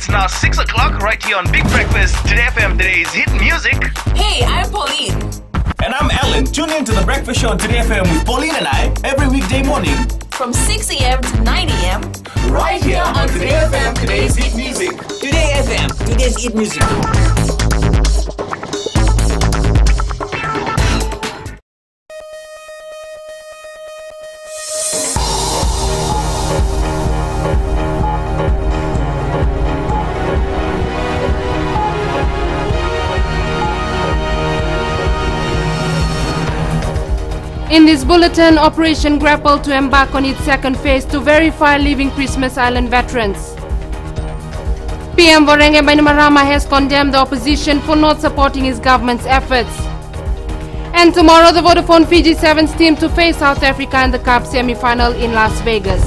It's now 6 o'clock right here on Big Breakfast. Today FM, today's hit music. Hey, I'm Pauline. And I'm Alan. Tune in to the Breakfast Show on Today FM with Pauline and I every weekday morning from 6 a.m. to 9 a.m. right here on Today FM, today's hit music. Today FM, today's hit music. In this bulletin, Operation Grapple to embark on its second phase to verify living Christmas Island veterans. PM Vorenge Bainimarama has condemned the opposition for not supporting his government's efforts. And tomorrow, the Vodafone Fiji Sevens team to face South Africa in the Cup semi-final in Las Vegas.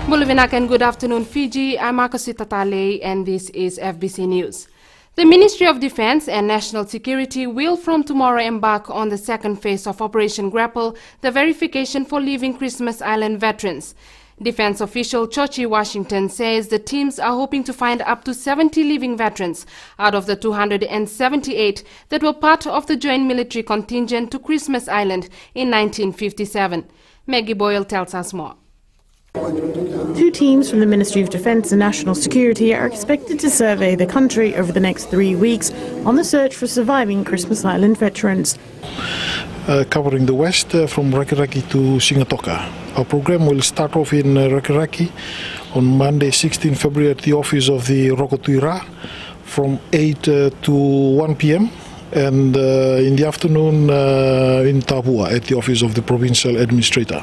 Bulavinak and good afternoon, Fiji. I'm Akasita Tale and this is FBC News. The Ministry of Defense and National Security will from tomorrow embark on the second phase of Operation Grapple, the verification for living Christmas Island veterans. Defense official Chochi Washington says the teams are hoping to find up to 70 living veterans out of the 278 that were part of the joint military contingent to Christmas Island in 1957. Maggie Boyle tells us more. Two teams from the Ministry of Defence and National Security are expected to survey the country over the next 3 weeks on the search for surviving Christmas Island veterans. Covering the west from Rakiraki to Singatoka. Our program will start off in Rakiraki on Monday 16 February at the office of the Rokotuira from 8 to 1 p.m. and in the afternoon in Tabua at the office of the Provincial Administrator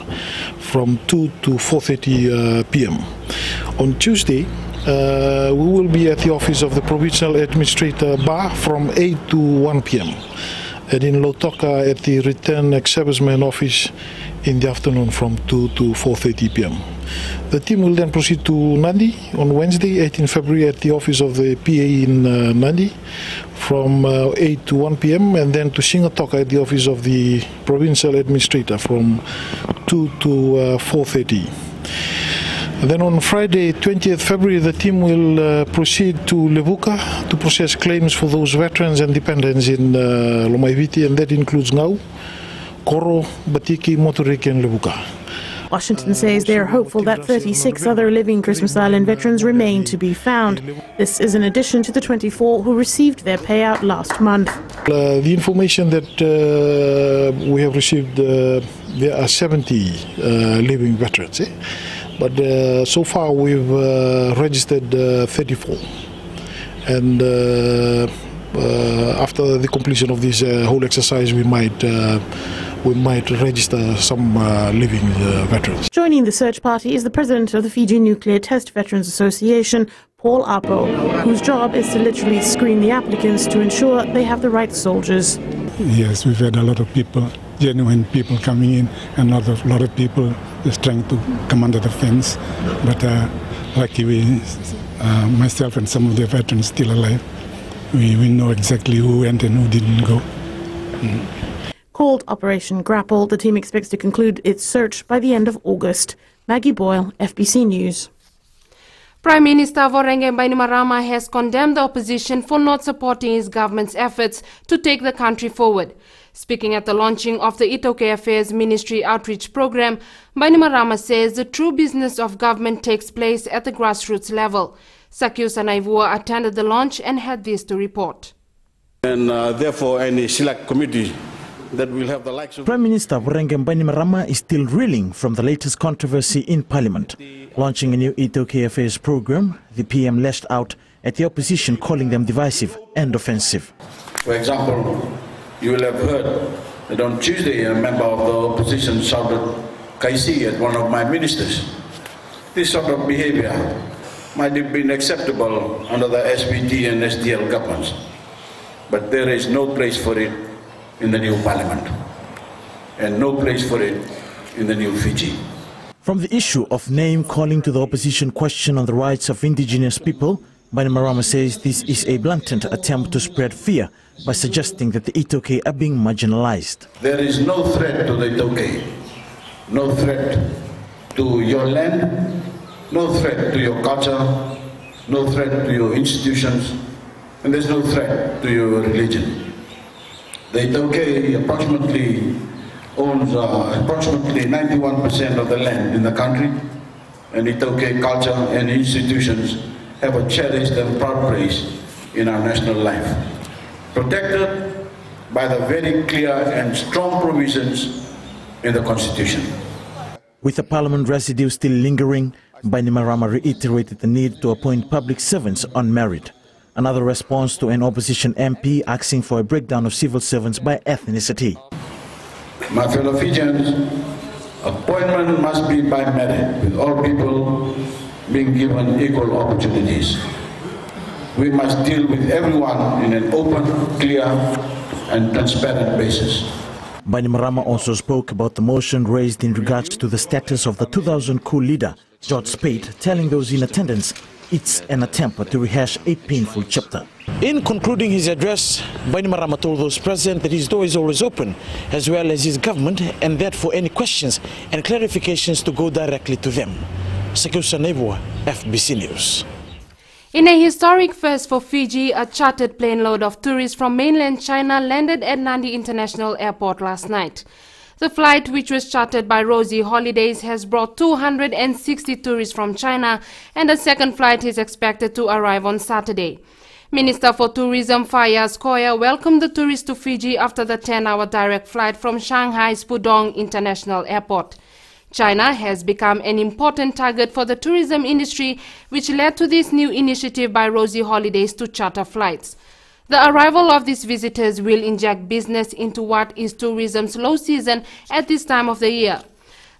from 2 to 4:30 p.m. On Tuesday, we will be at the office of the Provincial Administrator Bar from 8 to 1 p.m. and in Lautoka at the Return Ex-Serviceman office in the afternoon from 2 to 4:30 p.m. The team will then proceed to Nadi on Wednesday, 18 February at the office of the PA in Nadi from 8 to 1 p.m. and then to Singatoka at the office of the Provincial Administrator from 2 to 4:30. Then on Friday, 20th February, the team will proceed to Levuka to process claims for those veterans and dependents in Lomaiviti, and that includes Ngau, Koro, Batiki, Moturiki and Levuka. Washington says they are hopeful that 36 other living Christmas Island veterans remain to be found. This is in addition to the 24 who received their payout last month. The information that we have received, there are 70 living veterans. But so far we've registered 34. And after the completion of this whole exercise, we might register some living veterans. Joining the search party is the president of the Fiji Nuclear Test Veterans Association, Paul Apo, whose job is to literally screen the applicants to ensure they have the right soldiers. Yes, we've had a lot of people, genuine people coming in, and a lot of people just trying to come under the fence. But luckily, myself and some of the veterans still alive. We know exactly who went and who didn't go. Called Operation Grapple, the team expects to conclude its search by the end of August. Maggie Boyle, FBC News. Prime Minister Vorenge Bainimarama has condemned the opposition for not supporting his government's efforts to take the country forward. Speaking at the launching of the Itoke Affairs Ministry Outreach Program, Bainimarama says the true business of government takes place at the grassroots level. Sakyus Anaivua attended the launch and had this to report. And therefore, any select committee that will have the likes of... Prime Minister Vorenge Bainimarama is still reeling from the latest controversy in Parliament. Launching a new Itoke Affairs program, the PM lashed out at the opposition, calling them divisive and offensive. For example, you will have heard that on Tuesday a member of the opposition shouted Kaisi at one of my ministers. This sort of behavior might have been acceptable under the SVT and SDL governments, but there is no place for it in the new Parliament and no place for it in the new Fiji. From the issue of name calling to the opposition question on the rights of indigenous people, Bainimarama says this is a blatant attempt to spread fear by suggesting that the Itoke are being marginalized. There is no threat to the Itoke, no threat to your land, no threat to your culture, no threat to your institutions, and there's no threat to your religion. The Itoke approximately owns approximately 91% of the land in the country, and Itoke culture and institutions have a cherished and proud place in our national life, protected by the very clear and strong provisions in the Constitution. With the parliament residue still lingering, Bainimarama reiterated the need to appoint public servants on merit. Another response to an opposition MP asking for a breakdown of civil servants by ethnicity. My fellow Fijians, appointment must be by merit, with all people being given equal opportunities. We must deal with everyone in an open, clear, and transparent basis. Bainimarama also spoke about the motion raised in regards to the status of the 2000 coup leader, George Speight, telling those in attendance it's an attempt to rehash a painful chapter. In concluding his address, Bainimarama told those present that his door is always open, as well as his government, and that for any questions and clarifications to go directly to them. Sekusa Nebua, FBC News. In a historic first for Fiji, a chartered plane load of tourists from mainland China landed at Nadi International Airport last night. The flight, which was chartered by Rosie Holidays, has brought 260 tourists from China, and a second flight is expected to arrive on Saturday. Minister for Tourism Fayaz Koya welcomed the tourists to Fiji after the 10-hour direct flight from Shanghai's Pudong International Airport. China has become an important target for the tourism industry, which led to this new initiative by Rosie Holidays to charter flights. The arrival of these visitors will inject business into what is tourism's low season at this time of the year.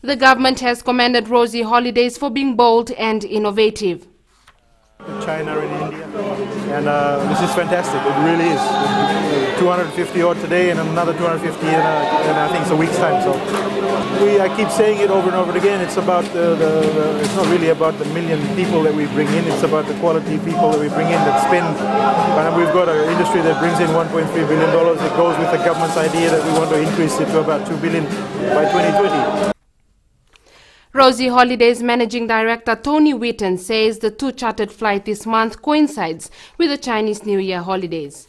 The government has commended Rosie Holidays for being bold and innovative. China and India, and this is fantastic. It really is. 250 odd today, and another 250 in I think it's a week's time. So I keep saying it over and over again. It's about it's not really about the million people that we bring in. It's about the quality people that we bring in that spend. And we've got an industry that brings in $1.3 billion. It goes with the government's idea that we want to increase it to about $2 billion by 2020. Rosie Holidays Managing Director Tony Witten says the two chartered flight this month coincides with the Chinese New Year holidays.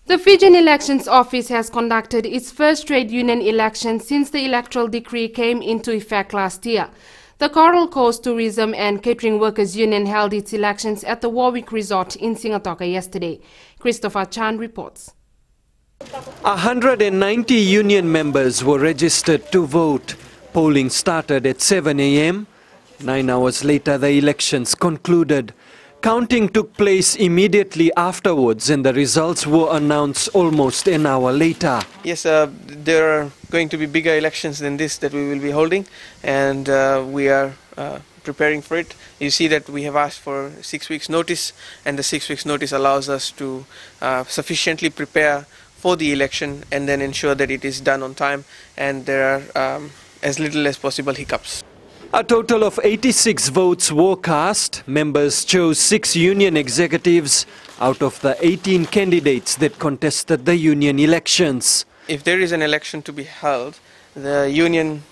The Fijian Elections Office has conducted its first trade union election since the electoral decree came into effect last year. The Coral Coast Tourism and Catering Workers Union held its elections at the Warwick Resort in Singatoka yesterday. Christopher Chan reports. 190 union members were registered to vote. Polling started at 7 a.m. 9 hours later, the elections concluded. Counting took place immediately afterwards, and the results were announced almost an hour later. Yes, there are going to be bigger elections than this that we will be holding, and we are preparing for it. You see that we have asked for 6 weeks notice, and the 6 weeks notice allows us to sufficiently prepare for the election and then ensure that it is done on time, and there are as little as possible hiccups. A total of 86 votes were cast. Members chose 6 union executives out of the 18 candidates that contested the union elections. If there is an election to be held, the union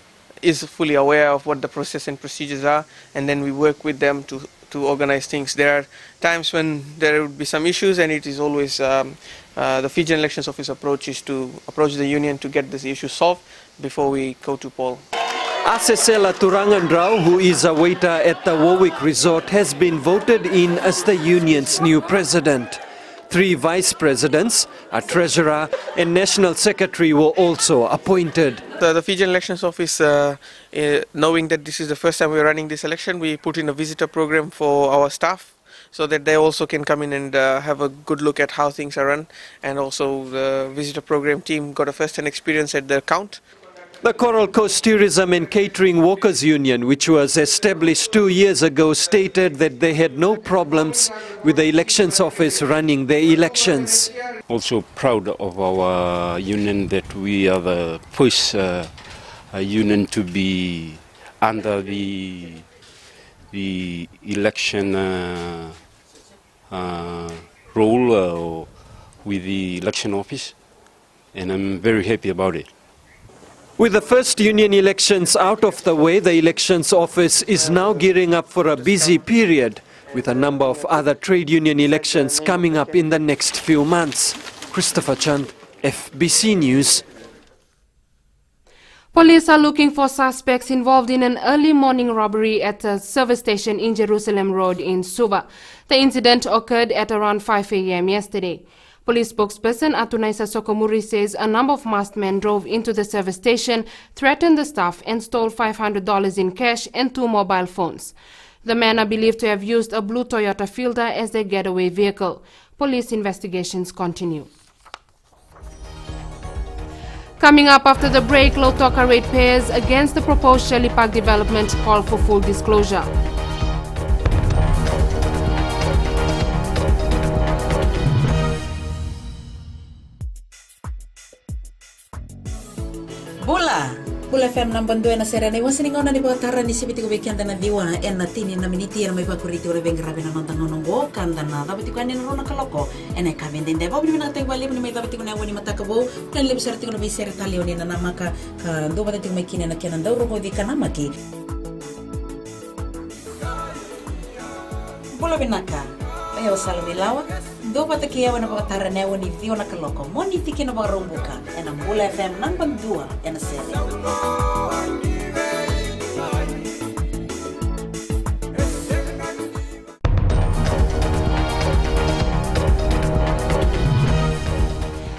is fully aware of what the process and procedures are, and then we work with them to organize things. There are times when there would be some issues, and it is always the Fijian Elections Office approach is to approach the union to get this issue solved before we go to poll. Asesela Turangandrau, who is a waiter at the Warwick Resort, has been voted in as the union's new president. 3 vice presidents, a treasurer and national secretary were also appointed. The Fijian Elections Office, knowing that this is the first time we are running this election, we put in a visitor program for our staff so that they also can come in and have a good look at how things are run. And also the visitor program team got a first-hand experience at the count. The Coral Coast Tourism and Catering Workers Union, which was established 2 years ago, stated that they had no problems with the elections office running their elections. Also proud of our union that we are the first union to be under the election role with the election office, and I'm very happy about it. With the first union elections out of the way, the elections office is now gearing up for a busy period, with a number of other trade union elections coming up in the next few months. Christopher Chand, FBC News. Police are looking for suspects involved in an early morning robbery at a service station in Jerusalem Road in Suva. The incident occurred at around 5 a.m. yesterday. Police spokesperson Atunaisa Sokomuri says a number of masked men drove into the service station, threatened the staff and stole $500 in cash and 2 mobile phones. The men are believed to have used a blue Toyota Fielder as their getaway vehicle. Police investigations continue. Coming up after the break, Lautoka ratepayers against the proposed Shirley Park development call for full disclosure. Bula FM number 2 na serena iwan siningaw na ni Bakatara ni sibiti ko weekend na diwa en na tini na miniti na may pakuriti ora beng grabe na nontang nonongo kanda na dapat ko ani no nakaloko en ay kamen din debo ni natay bali ni may dapat ko na wani matakabo kan lebi serti ko na biser talio ni na namaka do batat ko may kinen na kenan daw ro di kanamaki Bula binaka ayo salamilawa do batat kiya wana Bakatara na wani dio na kaloko moni tiki na barumbuka en ang Bula FM number 2 en serena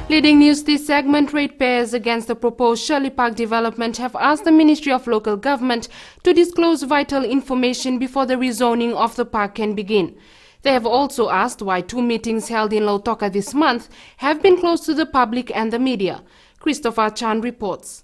Leading news this segment, ratepayers against the proposed Shirley Park development have asked the Ministry of Local Government to disclose vital information before the rezoning of the park can begin. They have also asked why 2 meetings held in Lautoka this month have been closed to the public and the media. Christopher Chan reports.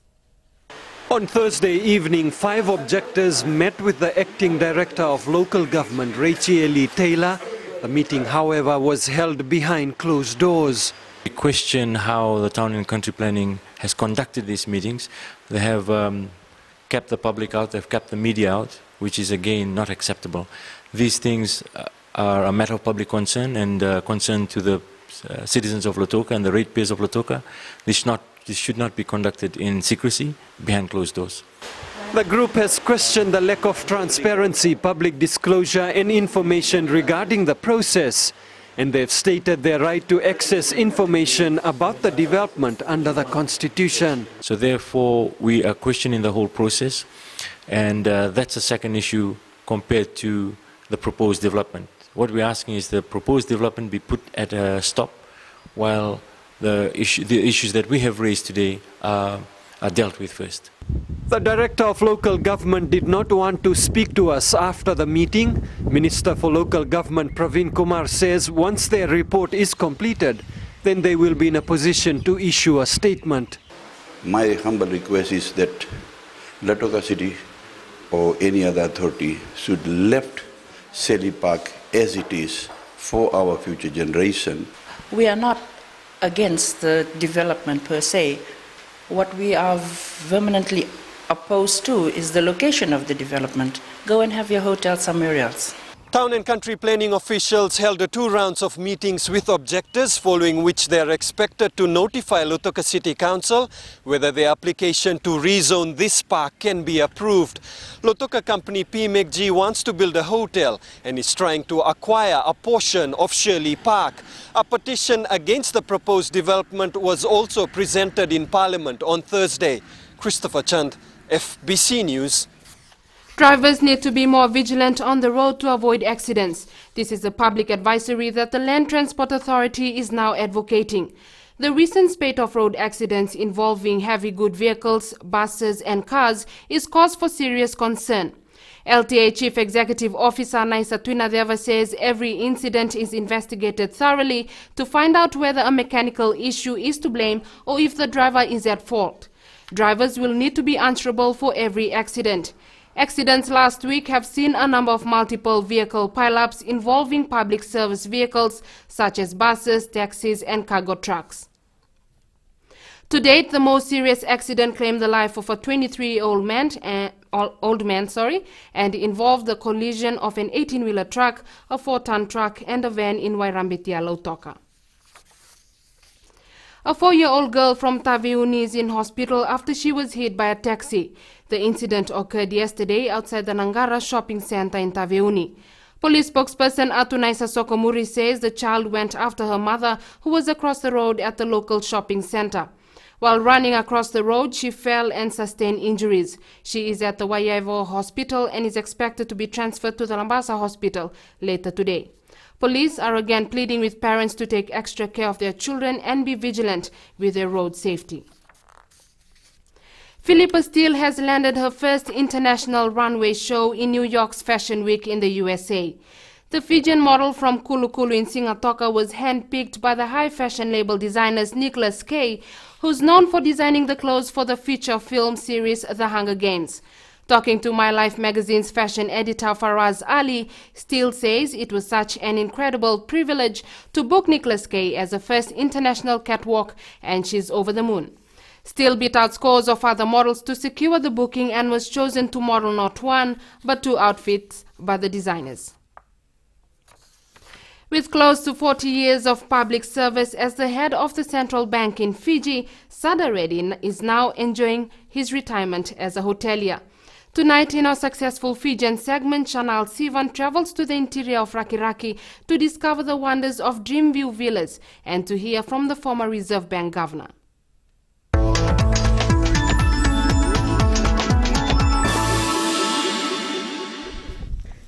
On Thursday evening, 5 objectors met with the acting director of local government, Rachel Taylor. The meeting, however, was held behind closed doors. We question how the town and country planning has conducted these meetings. They have kept the public out, they've kept the media out, which is again not acceptable. These things are a matter of public concern and concern to the citizens of Lautoka and the ratepayers of Lautoka. This should not be conducted in secrecy behind closed doors. The group has questioned the lack of transparency, public disclosure and information regarding the process. And they've stated their right to access information about the development under the Constitution. So therefore, we are questioning the whole process, and that's a second issue compared to the proposed development. What we're asking is the proposed development be put at a stop while the issues that we have raised today are dealt with first. The Director of Local Government did not want to speak to us after the meeting. Minister for Local Government Praveen Kumar says once their report is completed, then they will be in a position to issue a statement. My humble request is that Lautoka City or any other authority should left Shirley Park as it is for our future generation. We are not against the development per se. What we are vehemently opposed to is the location of the development. Go and have your hotel somewhere else. Town and country planning officials held 2 rounds of meetings with objectors, following which they are expected to notify Lautoka City Council whether their application to rezone this park can be approved. Lautoka company PMEG wants to build a hotel and is trying to acquire a portion of Shirley Park. A petition against the proposed development was also presented in Parliament on Thursday. Christopher Chand, FBC News. Drivers need to be more vigilant on the road to avoid accidents. This is a public advisory that the Land Transport Authority is now advocating. The recent spate of road accidents involving heavy goods vehicles, buses and cars is cause for serious concern. LTA Chief Executive Officer Naisa Twinadeva says every incident is investigated thoroughly to find out whether a mechanical issue is to blame or if the driver is at fault. Drivers will need to be answerable for every accident. Accidents last week have seen a number of multiple vehicle pileups involving public service vehicles such as buses, taxis and cargo trucks. To date, the most serious accident claimed the life of a 23-year-old man and involved the collision of an 18-wheeler truck, a 4-ton truck and a van in Wairambitia, Lautoka. A 4-year-old girl from Taveuni is in hospital after she was hit by a taxi. The incident occurred yesterday outside the Nangara shopping center in Taveuni. Police spokesperson Atunaisa Sokomuri says the child went after her mother, who was across the road at the local shopping center. While running across the road, she fell and sustained injuries. She is at the Wayevo hospital and is expected to be transferred to the Lambasa hospital later today. Police are again pleading with parents to take extra care of their children and be vigilant with their road safety. Philippa Steele has landed her first international runway show in New York's Fashion Week in the USA. The Fijian model from Kulukulu in Singatoka was handpicked by the high fashion label designers Nicholas Kay, who's known for designing the clothes for the feature film series The Hunger Games. Talking to My Life magazine's fashion editor Faraz Ali, Steele says it was such an incredible privilege to book Nicholas Kay as the first international catwalk, and she's over the moon. Steele beat out scores of other models to secure the booking and was chosen to model not one, but 2 outfits by the designers. With close to 40 years of public service as the head of the central bank in Fiji, Sada Reddy is now enjoying his retirement as a hotelier. Tonight in our successful Fijian segment, Chanal Sivan travels to the interior of Rakiraki to discover the wonders of Dreamview Villas and to hear from the former Reserve Bank governor.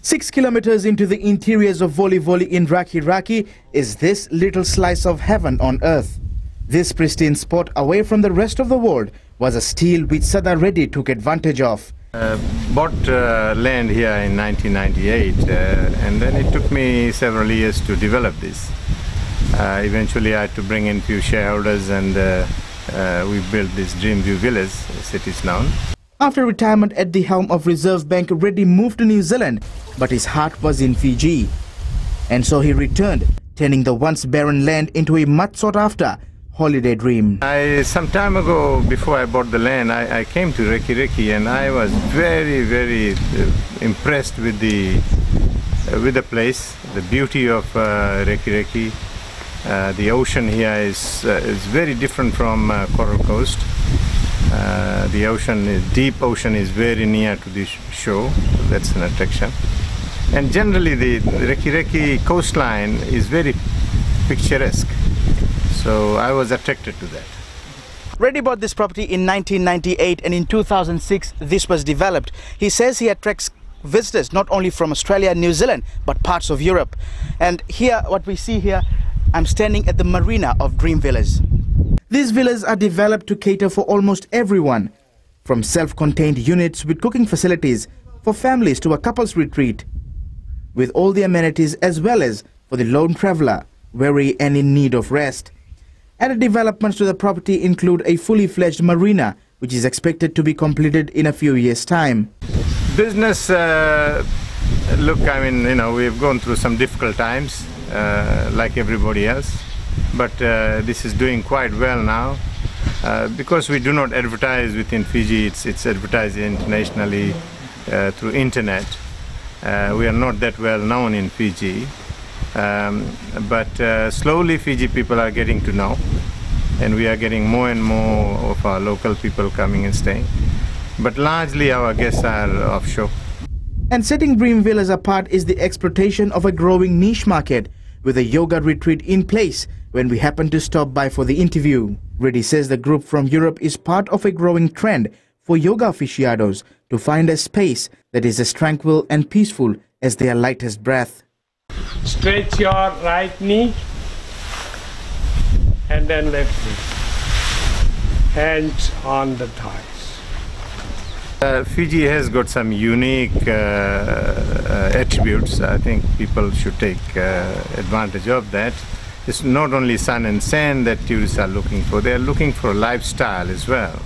Six kilometers into the interiors of Voli in Rakiraki is this little slice of heaven on earth. This pristine spot away from the rest of the world was a steal which Sada Reddy took advantage of. Bought land here in 1998 and then it took me several years to develop this. Eventually I had to bring in few shareholders and we built this Dreamview Villas, as it is known. After retirement at the helm of Reserve Bank, Reddy moved to New Zealand, but his heart was in Fiji. And so he returned, turning the once barren land into a much sought after holiday dream. Some time ago, before I bought the land, I came to Rakiraki and I was very impressed with the place, the beauty of Rakiraki. The ocean here is very different from Coral Coast. The ocean, deep ocean, is very near to the shore, so that's an attraction. And generally the Rakiraki coastline is very picturesque. So I was attracted to that. Reddy bought this property in 1998 and in 2006 this was developed. He says he attracts visitors not only from Australia and New Zealand but parts of Europe. And here, what we see here, I'm standing at the marina of Dream Villas. These villas are developed to cater for almost everyone, from self-contained units with cooking facilities for families to a couples retreat, with all the amenities as well as for the lone traveller, weary and in need of rest. Added developments to the property include a fully fledged marina, which is expected to be completed in a few years' time. Business, look, I mean, you know, we've gone through some difficult times, like everybody else, but this is doing quite well now. Because we do not advertise within Fiji, it's advertised internationally through internet. We are not that well known in Fiji. But slowly Fiji people are getting to know, and we are getting more and more of our local people coming and staying. But largely our guests are offshore. And setting Dream Villas apart is the exploitation of a growing niche market, with a yoga retreat in place when we happened to stop by for the interview. Reddy says the group from Europe is part of a growing trend for yoga aficionados to find a space that is as tranquil and peaceful as their lightest breath. Stretch your right knee and then left knee. Hands on the thighs. Fiji has got some unique attributes. I think people should take advantage of that. It's not only sun and sand that tourists are looking for, they are looking for a lifestyle as well.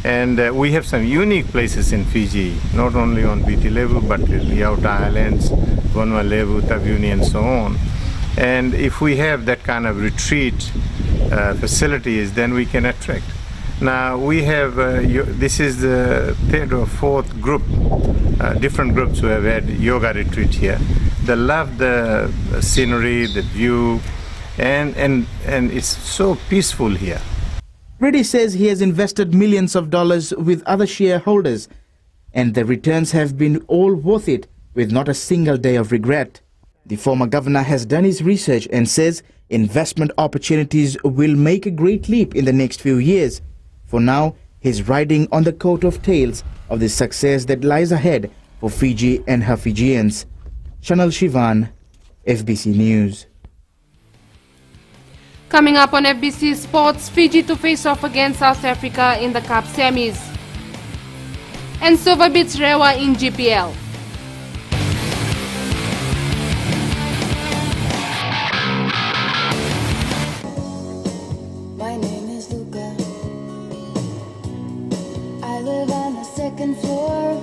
And we have some unique places in Fiji, not only on Viti Levu, but the outer islands, Vanua Levu, Taveuni, and so on. And if we have that kind of retreat facilities, then we can attract. Now we have, this is the third or fourth group, different groups who have had yoga retreat here. They love the scenery, the view, and it's so peaceful here. Reddy says he has invested millions of dollars with other shareholders, and the returns have been all worth it, with not a single day of regret. The former governor has done his research and says investment opportunities will make a great leap in the next few years. For now, he's riding on the coat of tails of the success that lies ahead for Fiji and her Fijians. Chanel Shivan, FBC News. Coming up on FBC Sports, Fiji to face off against South Africa in the Cup semis. And Suva beats Rewa in GPL. My name is Luca. I live on the second floor.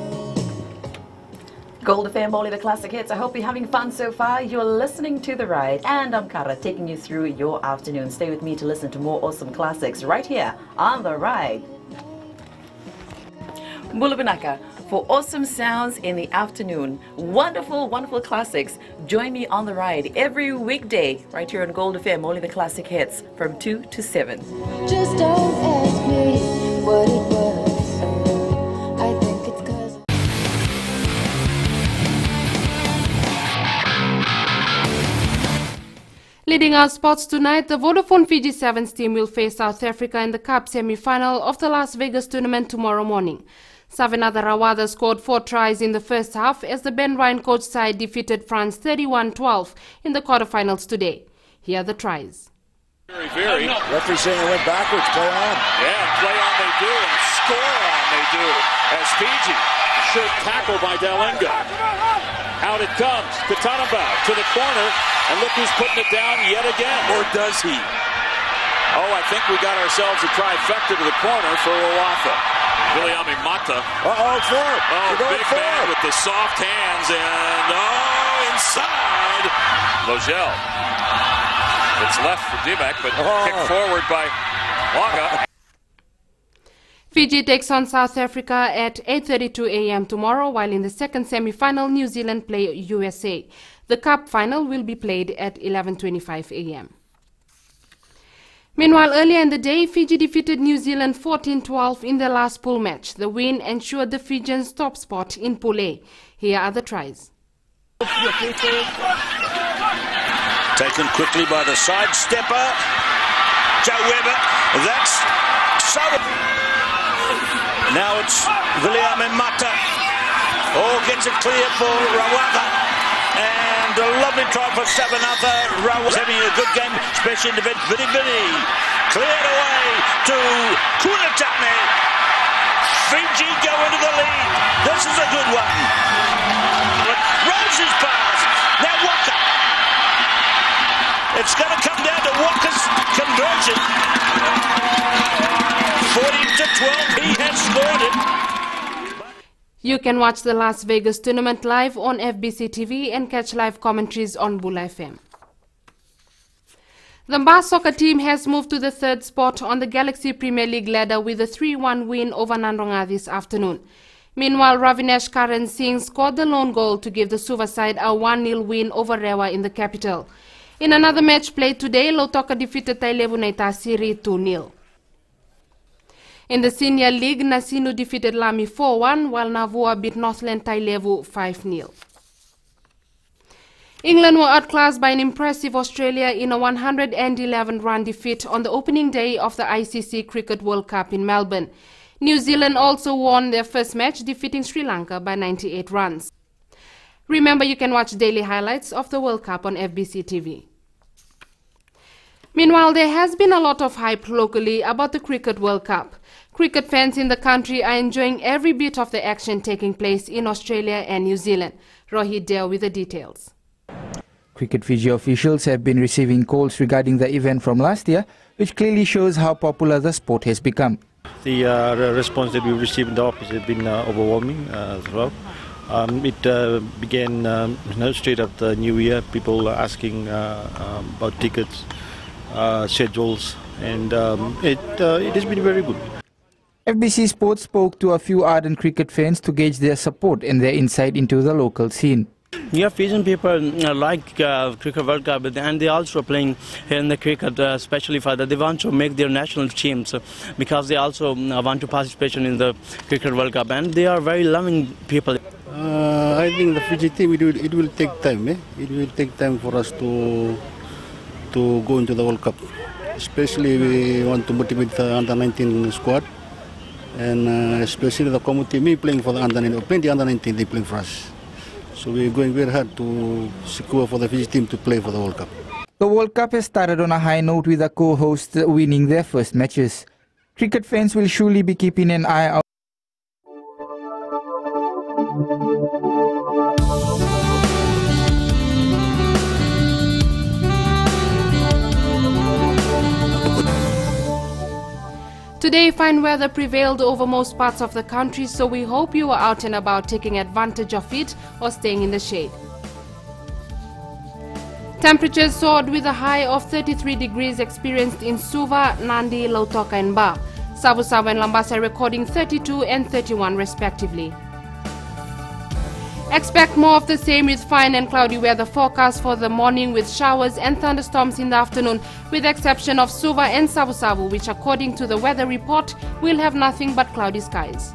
Gold FM, only the classic hits. I hope you're having fun so far. You're listening to The Ride, and I'm Kara, taking you through your afternoon. Stay with me to listen to more awesome classics right here on The Ride. Mulubinaka, for awesome sounds in the afternoon. Wonderful, wonderful classics. Join me on The Ride every weekday right here on Gold FM, only the classic hits from 2 to 7. Just don't ask me what it was. I think it's 'cause Leading our sports tonight, the Vodafone Fiji Sevens team will face South Africa in the Cup semi-final of the Las Vegas tournament tomorrow morning. Savinatha Rawada scored 4 tries in the first half as the Ben Ryan coach side defeated France 31-12 in the quarterfinals today. Here are the tries. Very. Referee saying it went backwards. Play on. Yeah, play on they do, and score on they do. As Fiji, short tackle by Dalinga. Out it comes. Katanaba to the corner, and look who's putting it down yet again. Or does he? Oh, I think we got ourselves a trifecta to the corner for Owatha. Viliami Mata. Uh-oh, four. Oh, big man with the soft hands, and inside. Logel. It's left for Dimek, but kicked forward by Wanga. Fiji takes on South Africa at 8:32 a.m. tomorrow, while in the second semi-final, New Zealand play USA. The Cup final will be played at 11:25 a.m. Meanwhile, earlier in the day, Fiji defeated New Zealand 14-12 in their last pool match. The win ensured the Fijians' top spot in Pool A. Here are the tries. Taken quickly by the side stepper. Joe Webber. That's so. Now it's Viliame Mata. Gets it clear for Rawatha. And a lovely try for Savinatha. Rawatha having a good game, especially in defense. Vili cleared away to Kunatane. Fiji go into the lead. This is a good one. Rose's pass. Now Waka. It's going to come down to Waka's conversion. 14-12. He has scored it. You can watch the Las Vegas tournament live on FBC TV and catch live commentaries on Bull FM. The Mba soccer team has moved to the third spot on the Galaxy Premier League ladder with a 3-1 win over Nandonga this afternoon. Meanwhile, Ravinesh Karan Singh scored the lone goal to give the Suva side a 1-0 win over Rewa in the capital. In another match played today, Lautoka defeated Tailevu Naitasiri 2-0. In the Senior League, Nasinu defeated Lami 4-1, while Navua beat Northland Tailevu 5-0. England were outclassed by an impressive Australia in a 111-run defeat on the opening day of the ICC Cricket World Cup in Melbourne. New Zealand also won their first match, defeating Sri Lanka by 98 runs. Remember, you can watch daily highlights of the World Cup on FBC TV. Meanwhile, there has been a lot of hype locally about the Cricket World Cup. Cricket fans in the country are enjoying every bit of the action taking place in Australia and New Zealand. Rohit Dale with the details. Cricket Fiji officials have been receiving calls regarding the event from last year, which clearly shows how popular the sport has become. The response that we've received in the office has been overwhelming as well. It began straight after the New Year, people asking about tickets, schedules, and it has been very good. FBC Sports spoke to a few ardent cricket fans to gauge their support and their insight into the local scene. Yeah, Fijian people like Cricket World Cup, and they also playing in the cricket, especially for that. They want to make their national teams because they also want to participate in the Cricket World Cup, and they are very loving people. I think the Fiji team, it will take time. It will take time for us to go into the World Cup. Especially we want to motivate the under-19 squad, and especially the community, me playing for the under-19, plenty under-19 they playing for us. So we're going very hard to secure for the Fiji team to play for the World Cup. The World Cup has started on a high note with the co-hosts winning their first matches. Cricket fans will surely be keeping an eye out. Today, fine weather prevailed over most parts of the country, so we hope you are out and about taking advantage of it or staying in the shade. Temperatures soared with a high of 33 degrees experienced in Suva, Nandi, Lautoka and Ba. Savu-Savu and Lambasa recording 32 and 31 respectively. Expect more of the same with fine and cloudy weather forecast for the morning with showers and thunderstorms in the afternoon, with the exception of Suva and Savu-Savu, which according to the weather report will have nothing but cloudy skies.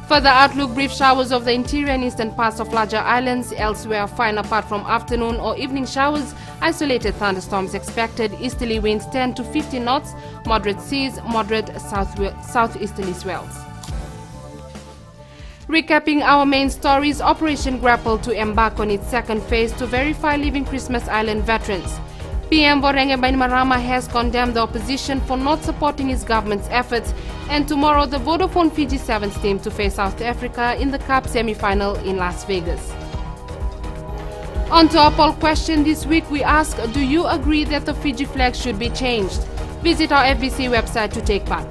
Further outlook, brief showers of the interior and eastern parts of larger islands, elsewhere fine apart from afternoon or evening showers, isolated thunderstorms expected, easterly winds 10 to 15 knots, moderate seas, moderate southeasterly swells. Recapping our main stories, Operation Grapple to embark on its second phase to verify living Christmas Island veterans. PM Vorenge Bainimarama has condemned the opposition for not supporting his government's efforts, and tomorrow the Vodafone Fiji Sevens team to face South Africa in the Cup semi-final in Las Vegas. On to our poll question this week, we ask, do you agree that the Fiji flag should be changed? Visit our FBC website to take part.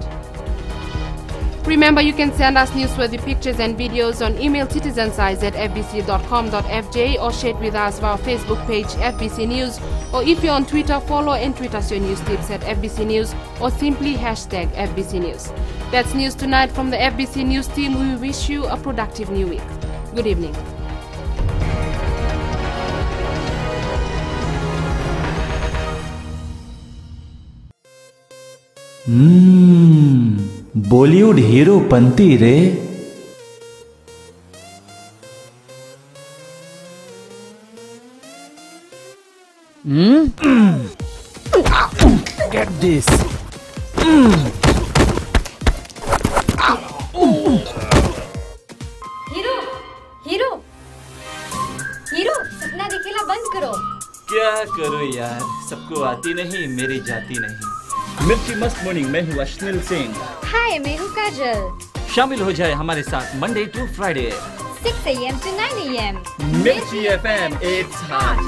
Remember, you can send us newsworthy pictures and videos on email citizensize@fbc.com.fj or share it with us via our Facebook page FBC News, or if you're on Twitter, follow and tweet us your news tips at FBC News or simply hashtag FBC News. That's news tonight from the FBC News team. We wish you a productive new week. Good evening. Bollywood hero पंती रे। Get this. Hero hero hero सपना दिखेला बंद करो। क्या करो यार, सबको आती नहीं, मेरी जाती नहीं। मिर्ची मस्त मॉर्निंग में हूँ अश्निल सिंह। हाय, मैं हूँ काजल। शामिल हो जाए हमारे साथ Monday to Friday 6 AM to 9 AM। मिर्ची FM, it's hot.